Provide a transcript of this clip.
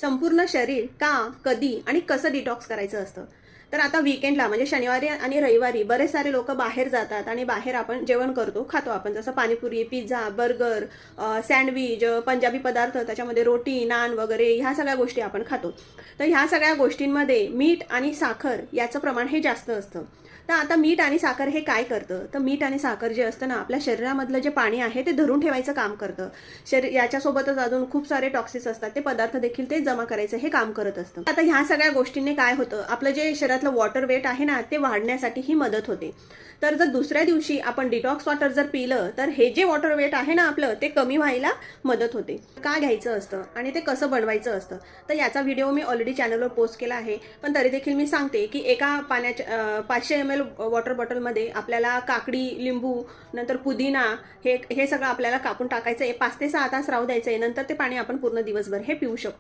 संपूर्ण शरीर का, कधी आणि कसं डिटॉक्स करायचं असतं. तर आता वीकेंडला म्हणजे शनिवारी आणि रविवारी बरेच सारे लोक बाहेर जातात आणि बाहेर आपण जेवण करतो, खातो आपण, जसं panipuri, pizza, burger, sandwich, Punjabi पदार्थ, त्याच्यामध्ये रोटी, नान वगैरे ह्या सगळ्या गोष्टी आपण खातो. तर ह्या सगळ्या गोष्टींमध्ये मीठ आणि साखर याचं प्रमाण हे जास्त असतं. तर आता मीठ आणि साखर हे काय करतं, तर मीठ आणि साखर जे असतं ना, आपल्या शरीरामधलं जे पाणी आहे ते धरून ठेवायचं काम करतं. याच्यासोबतच अजून खूप सारे टॉक्सिस असतात, ते पदार्थ देखील ते जमा करायचं हे काम करत असतं. आता ह्या सगळ्या गोष्टींनी काय होतं, आपलं जे शरीरातलं वॉटर वेट आहे ना, ते वाढण्यासाठी ही मदत होते. तर जर दुसऱ्या दिवशी आपण डिटॉक्स वॉटर जर पिलं, तर हे जे वॉटर वेट आहे ना आपलं, ते कमी व्हायला मदत होते. का घ्यायचं असतं आणि ते कसं बनवायचं असतं, तर याचा व्हिडिओ मी ऑलरेडी चॅनलवर पोस्ट केला आहे. पण तरी देखील मी सांगते की एका 500 ml वॉटर बॉटलमध्ये आपल्याला काकडी, लिंबू, नंतर पुदिना हे हे सगळं आपल्याला कापून टाकायचं आहे. 5 ते 6 तास राहू द्यायचं आहे. नंतर ते पाणी आपण पूर्ण दिवसभर हे पिऊ शकतो.